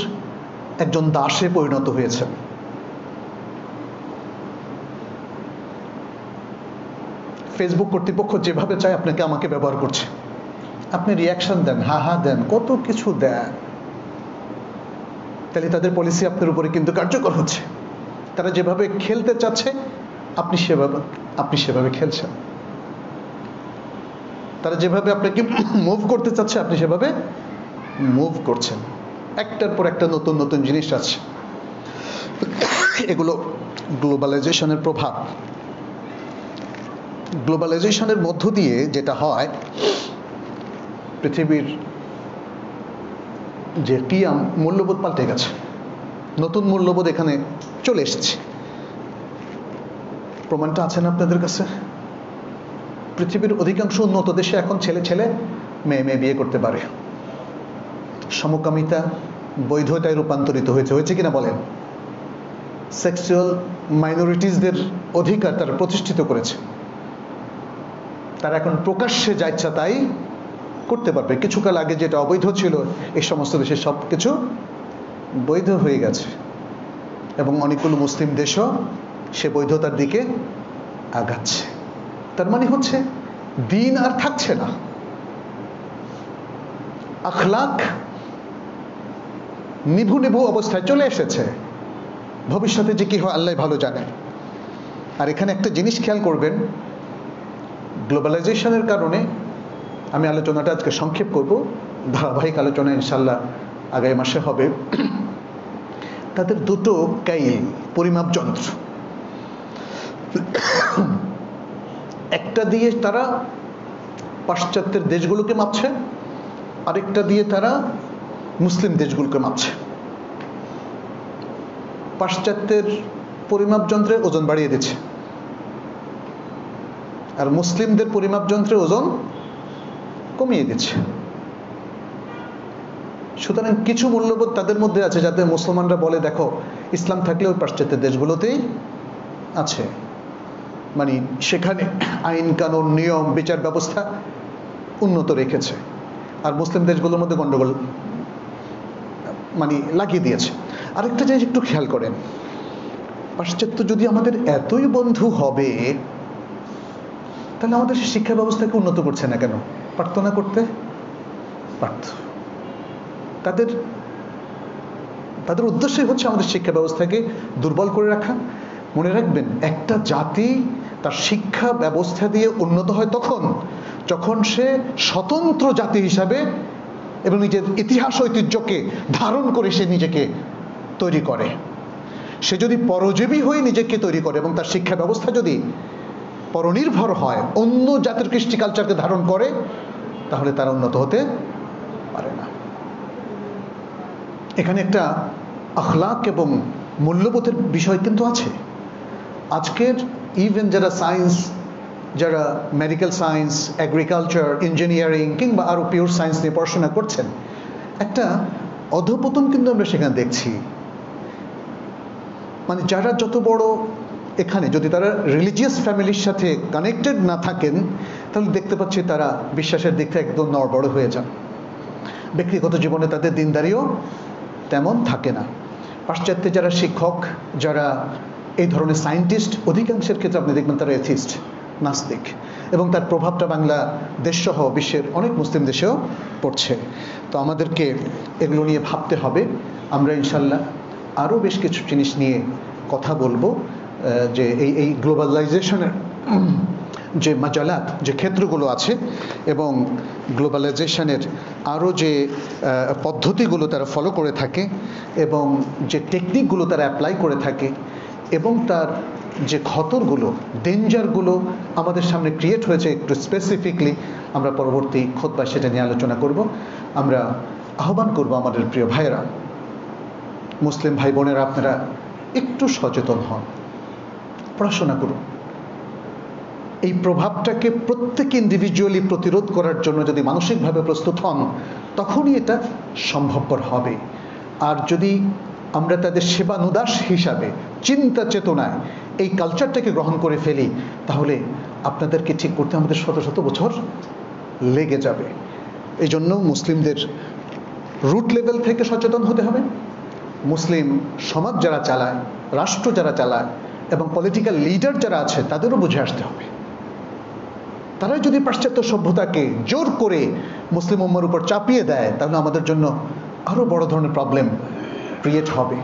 একজন দাসে পরিণত হয়েছেন। ফেসবুক কর্তৃপক্ষ যেভাবে চায় আপনাকে আমাকে ব্যবহার করছে, আপনি রিয়াকশন দেন, হা হা দেন, কত কিছু দেন, তাহলে তাদের পলিসি আপনার উপরে কিন্তু কার্যকর হচ্ছে। তারা যেভাবে খেলতে চাচ্ছে আপনি সেভাবে খেলছেন। তারা যেভাবে আপনাকে মুভ করতে চাচ্ছে আপনি সেভাবে মুভ করছেন। একটার পর একটা নতুন নতুন জিনিস আছে। এগুলো গ্লোবালাইজেশনের প্রভাব। গ্লোবালাইজেশনের মধ্য দিয়ে যেটা হয়, পৃথিবীর যে কিয়াম মূল্যবোধ পাল্টে গেছে, নতুন মূল্যবোধ এখানে চলে এসেছে। প্রমাণটা আছে না আপনাদের কাছে? পৃথিবীর অধিকাংশ উন্নত দেশে এখন ছেলে ছেলে মেয়ে মেয়ে বিয়ে করতে পারে। সমকামিতা বৈধতায় রূপান্তরিত হয়েছে কিনা বলেন? সেক্সুয়াল মাইনরিটিসদের অধিকার তারা প্রতিষ্ঠিত করেছে। তারা এখন প্রকাশ্যে যা ইচ্ছা তাই করতে পারবে। কিছুকাল আগে যেটা অবৈধ ছিল এই সমস্ত দেশে সব কিছু বৈধ হয়ে গেছে, এবং অনেকগুলো মুসলিম দেশও সে বৈধতার দিকে আগাচ্ছে। তার মানে হচ্ছে দিন আর থাকছে না, আখলাক নিভু নিভু অবস্থায় চলে এসেছে। ভবিষ্যতে যে কি হয় আল্লাহ ভালো জানে। আর এখানে একটা জিনিস খেয়াল করবেন, গ্লোবালাইজেশনের কারণে, আমি আলোচনাটা আজকে সংক্ষেপ করব, ধারাবাহিক আলোচনা ইনশাল্লাহ আগামী মাসে হবে। তাদের দুটো কাইল, পরিমাপ যন্ত্র, একটা দিয়ে তারা পাশ্চাত্যের দেশগুলোকে মাপছে, আরেকটা দিয়ে তারা মুসলিম দেশগুলোকে মাপছে। পাশ্চাত্যের পরিমাপ যন্ত্রে ওজন বাড়িয়ে দিচ্ছে, আর মুসলিমদের পরিমাপ যন্ত্রে ওজন কমিয়ে দিচ্ছে। সুতরাং কিছু মূল্যবোধ তাদের মধ্যে আছে যাতে মুসলমানরা বলে, দেখো ইসলাম থাকলে ওই পাশ্চাত্যের দেশগুলোতেই আছে, মানে সেখানে আইন কানুন নিয়ম বিচার ব্যবস্থা উন্নত রেখেছে, আর মুসলিম দেশগুলোর মধ্যে গন্ডগোল মানে লাগিয়ে দিয়েছে। আরেকটা জিনিস একটু খেয়াল করেন, পাশ্চাত্য যদি আমাদের এতই বন্ধু হবে তাহলে আমাদের শিক্ষা ব্যবস্থাকে উন্নত করছে না কেন? পারত না করতে? পারত। তাদের উদ্দেশ্যই হচ্ছে আমাদের শিক্ষা ব্যবস্থাকে দুর্বল করে রাখা। মনে রাখবেন, একটা জাতি তার শিক্ষা ব্যবস্থা দিয়ে উন্নত হয় তখন যখন সে স্বতন্ত্র জাতি হিসাবে এবং নিজের ইতিহাস ঐতিহ্যকে ধারণ করে সে নিজেকে তৈরি করে। সে যদি পরজীবী হয়ে নিজেকে তৈরি করে এবং তার শিক্ষা ব্যবস্থা যদি পরনির্ভর হয়, অন্য জাতির কৃষ্টি কালচারকে ধারণ করে, তাহলে তারা উন্নত হতে পারে না। এখানে একটা আখলাক এবং মূল্যবোধের বিষয় কিন্তু আছে। আজকের ইভেন যারা সায়েন্স, যারা মেডিকেল সায়েন্স, এগ্রিকালচার, ইঞ্জিনিয়ারিং কিংবা আরও পিওর সায়েন্স নিয়ে পড়াশোনা করছেন, একটা অধঃপতন কিন্তু আমরা সেখানে দেখছি। মানে যারা যত বড়, এখানে যদি তারা রিলিজিয়াস ফ্যামিলির সাথে কানেক্টেড না থাকেন, তাহলে দেখতে পাচ্ছি তারা বিশ্বাসের দিক থেকে একদম নড়বড় হয়ে যান। ব্যক্তিগত জীবনে তাদের দিনদারিও তেমন থাকে না। পাশ্চাত্যে যারা শিক্ষক, যারা এই ধরনের সায়েন্টিস্ট, অধিকাংশের ক্ষেত্রে আপনি দেখবেন তারা এথিস্ট, নাস্তিক, এবং তার প্রভাবটা বাংলাদেশ সহ বিশ্বের অনেক মুসলিম দেশেও পড়ছে। তো আমাদেরকে এগুলো নিয়ে ভাবতে হবে। আমরা ইনশাল্লাহ আরও বেশ কিছু জিনিস নিয়ে কথা বলবো, যে এই গ্লোবালাইজেশনের যে মাজালাত, যে ক্ষেত্রগুলো আছে, এবং গ্লোবালাইজেশনের আরও যে পদ্ধতিগুলো তারা ফলো করে থাকে এবং যে টেকনিকগুলো তারা অ্যাপ্লাই করে থাকে, এবং তার যে খতরগুলো, ডেঞ্জারগুলো আমাদের সামনে ক্রিয়েট হয়েছে একটু স্পেসিফিকলি, আমরা পরবর্তী খুতবায় সেটা নিয়ে আলোচনা করব। আমরা আহ্বান করব আমাদের প্রিয় ভাইয়েরা, মুসলিম ভাই বোনেরা, আপনারা একটু সচেতন হন, পড়াশোনা করুন। এই প্রভাবটাকে প্রত্যেক ইন্ডিভিজুয়ালি প্রতিরোধ করার জন্য যদি মানসিকভাবে প্রস্তুত হন, তখনই এটা সম্ভবপর হবে। আর যদি আমরা তাদের সেবানুদাস হিসাবে চিন্তা চেতনায় এই কালচারটাকে গ্রহণ করে ফেলি, তাহলে আপনাদেরকে ঠিক করতে আমাদের শত শত বছর লেগে যাবে। এই জন্য মুসলিমদের রুট লেভেল থেকে সচেতন হতে হবে। মুসলিম সমাজ যারা চালায়, রাষ্ট্র যারা চালায় এবং পলিটিক্যাল লিডার যারা আছে তাদেরও বুঝে আসতে হবে। তারা যদি পাশ্চাত্য সভ্যতাকে জোর করে মুসলিম উম্মার উপর চাপিয়ে দেয় তাহলে আমাদের জন্য আরও বড় ধরনের প্রবলেম ক্রিয়েট হবে।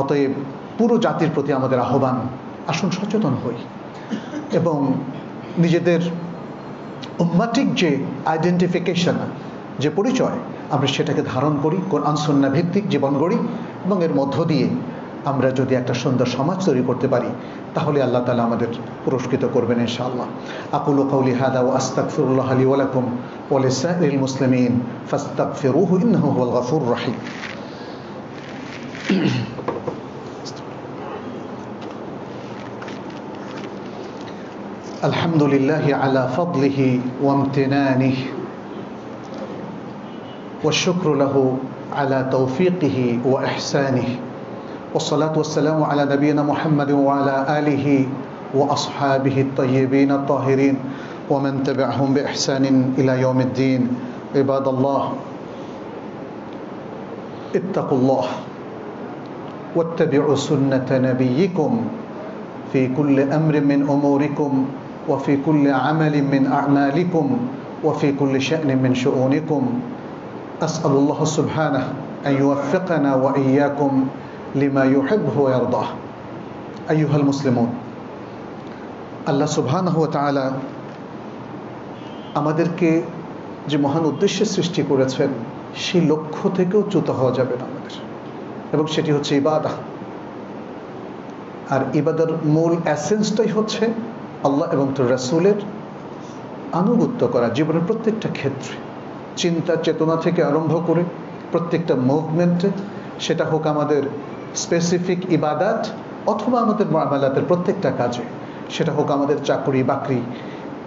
অতএব পুরো জাতির প্রতি আমাদের আহ্বান, আসুন সচেতন হই এবং নিজেদের উম্মাটিক যে আইডেন্টিফিকেশন, যে পরিচয়, আমরা সেটাকে ধারণ করি, কোরআন সুন্নাহ ভিত্তিক জীবন গড়ি এবং এর মধ্য দিয়ে আমরা যদি একটা সুন্দর সমাজ তৈরি করতে পারি তাহলে আল্লাহ তাআলা আমাদের পুরস্কৃত করবেন ইনশাআল্লাহ। আকুলু কাউলি হাদা ওয়া আস্তাগফিরুল্লাহ লি ওয়া লাকুম ওয়া লিসাইরিল মুসলিমিন ফাস্তাগফিরুহু ইন্নাহু হুয়াল গফুরুর রহিম। আলহামদুলিল্লাহি আলা ফাদলিহি ওয়া ইমতিনানিহি ওয়া শুকরু লাহু আলা তৌফিকিহি ওয়া ইহসানিহি والصلاة والسلام على نبينا محمد وعلى آله وأصحابه الطيبين الطاهرين ومن تبعهم بإحسان إلى يوم الدين. عباد الله اتقوا الله واتبعوا سنة نبيكم في كل أمر من أموركم وفي كل عمل من أعمالكم وفي كل شأن من شؤونكم. أسأل الله سبحانه أن يوفقنا وإياكم লিমা ইউহিব্বু ওয়া ইয়ারদাহ। আইয়ুহাল মুসলিমুন, আল্লাহ সুবহানাহু ওয়া তাআলা আমাদেরকে যে মহান উদ্দেশ্যে সৃষ্টি করেছেন সেই লক্ষ্য থেকেও চ্যুত হওয়া যাবে না আমাদের, এবং সেটি হচ্ছে ইবাদত। আর ইবাদতের মূল এসেন্সটাই হচ্ছে আল্লাহ এবং তার রাসূলের আনুগত্য করা জীবনের প্রত্যেকটা ক্ষেত্রে, চিন্তা চেতনা থেকে আরম্ভ করে প্রত্যেকটা মুভমেন্টে, সেটা হোক আমাদের স্পেসিফিক ইবাদত অথবা আমাদের মুআমালাতের প্রত্যেকটা কাজে, সেটা হোক আমাদের চাকরি বাকরি,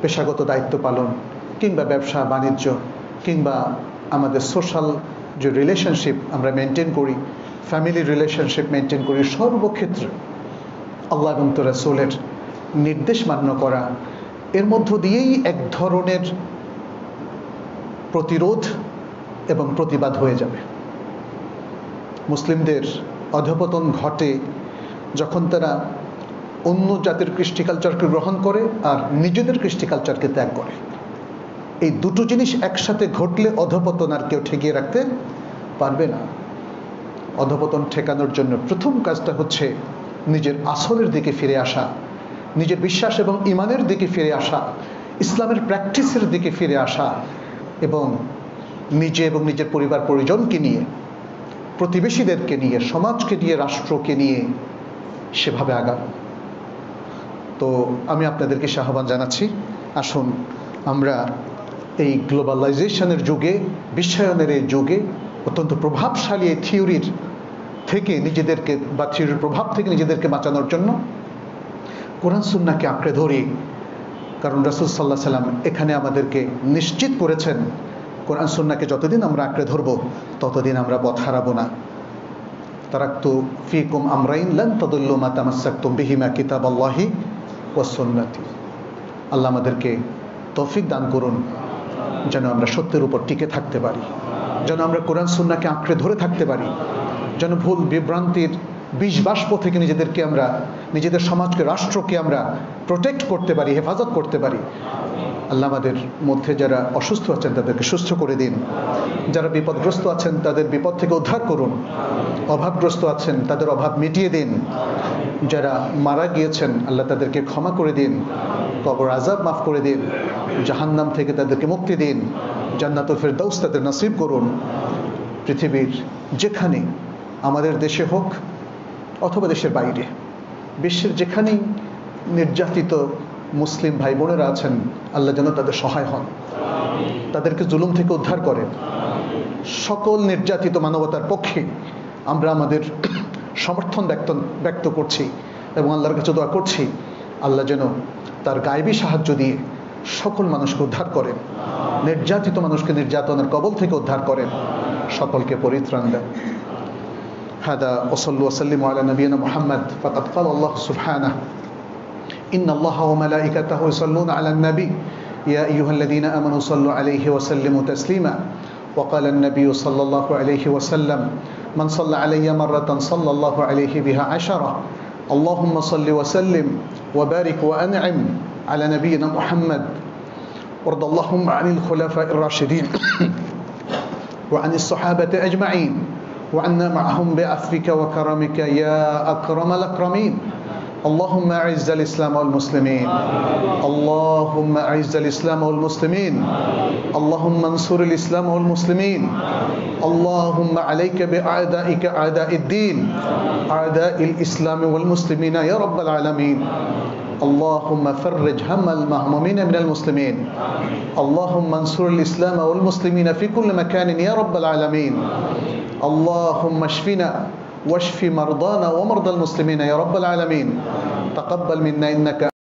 পেশাগত দায়িত্ব পালন, কিংবা ব্যবসা বাণিজ্য, কিংবা আমাদের সোশ্যাল যে রিলেশনশিপ আমরা মেনটেন করি, ফ্যামিলি রিলেশনশিপ মেনটেন করি, সর্বক্ষেত্রে আল্লাহ এবং তার রাসূলের নির্দেশ মান্য করা, এর মধ্য দিয়েই এক ধরনের প্রতিরোধ এবং প্রতিবাদ হয়ে যাবে। মুসলিমদের অধঃপতন ঘটে যখন তারা অন্য জাতির কৃষ্টি কালচারকে গ্রহণ করে আর নিজেদের কৃষ্টি কালচারকে ত্যাগ করে। এই দুটো জিনিস একসাথে ঘটলে অধঃপতন আর কেউ ঠেকিয়ে রাখতে পারবে না। অধঃপতন ঠেকানোর জন্য প্রথম কাজটা হচ্ছে নিজের আসলের দিকে ফিরে আসা, নিজের বিশ্বাস এবং ঈমানের দিকে ফিরে আসা, ইসলামের প্র্যাকটিসের দিকে ফিরে আসা, এবং নিজে এবং নিজের পরিবার পরিজনকে নিয়ে, প্রতিবেশীদেরকে নিয়ে, সমাজকে নিয়ে, রাষ্ট্রকে নিয়ে সেভাবে আগানো। তো আমি আপনাদেরকে আহ্বান জানাচ্ছি, আসুন আমরা এই গ্লোবালাইজেশনের যুগে, বিশ্বায়নের এই যুগে অত্যন্ত প্রভাবশালী এই থিওরির থেকে নিজেদেরকে, বা থিওরির প্রভাব থেকে নিজেদেরকে বাঁচানোর জন্য কোরআন সুন্নাহকে আঁকড়ে ধরি। কারণ রাসূল সাল্লাল্লাহু আলাইহি সাল্লাম এখানে আমাদেরকে নিশ্চিত করেছেন, কোরআন সুন্নাহকে যতদিন আমরা আঁকড়ে ধরব ততদিন আমরা পথ হারাবো না। তারাকতু ফীকুম আমরাইন লান তাদুল্লু মা তামাসসাকতুম বিহিমা কিতাবাল্লাহি ওয়াস সুন্নতি। আল্লাহ আমাদেরকে তৌফিক দান করুন যেন আমরা সত্যের উপর টিকে থাকতে পারি, যেন আমরা কোরআন সুন্নাহকে আঁকড়ে ধরে থাকতে পারি, যেন ভুল বিভ্রান্তির বিষ বাষ্প থেকে নিজেদেরকে আমরা, নিজেদের সমাজকে, রাষ্ট্রকে আমরা প্রোটেক্ট করতে পারি, হেফাজত করতে পারি। আল্লাহ আমাদের মধ্যে যারা অসুস্থ আছেন তাদেরকে সুস্থ করে দিন, যারা বিপদগ্রস্ত আছেন তাদের বিপদ থেকে উদ্ধার করুন, অভাবগ্রস্ত আছেন তাদের অভাব মিটিয়ে দিন, যারা মারা গিয়েছেন আল্লাহ তাদেরকে ক্ষমা করে দিন, কবর আযাব মাফ করে দিন, জাহান্নাম থেকে তাদেরকে মুক্তি দিন, জান্নাতুল ফেরদাউস তাদের নসিব করুন। পৃথিবীর যেখানে, আমাদের দেশে হোক অথবা দেশের বাইরে, বিশ্বের যেখানেই নির্যাতিত মুসলিম ভাই বোনেরা আছেন আল্লাহ যেন তাদের সহায় হন, তাদেরকে জুলুম থেকে উদ্ধার করেন। সকল নির্যাতিত মানবতার পক্ষে আমরা আমাদের সমর্থন ব্যক্ত করছি এবং আল্লাহর কাছে দোয়া করছি আল্লাহ যেন তার গায়েবী সাহায্য দিয়ে সকল মানুষকে উদ্ধার করেন, নির্যাতিত মানুষকে নির্যাতনের কবল থেকে উদ্ধার করেন, সকলকে পরিত্রাণ দেন। هذا وصلوا وسلموا على نبينا محمد فقد قال الله سبحانه إن الله وملائكته يصلون على النبي يا أيها الذين آمنوا صلوا عليه وسلموا تسليما وقال النبي صلى الله عليه وسلم من صلى علي مرة صلى الله عليه بها 10 اللهم صل وسلم وبارك وأنعم على نبينا محمد وارض اللهم عن الخلفاء الراشدين وعن الصحابة أجمعين وعنا معهم بعفوك وكرمك يا أكرم الأكرمين اللهم أعز الإسلام والمسلمين اللهم أعز الإسلام والمسلمين اللهم انصر الإسلام والمسلمين اللهم عليك بأعدائك أعداء الدين أعداء الإسلام والمسلمين يا رب العالمين اللهم فرج هم المهمومين من المسلمين اللهم انصر الإسلام والمسلمين في كل مكان يا رب العالمين اللهم اشفنا واشف مرضانا ومرضى المسلمين يا رب العالمين تقبل منا إنك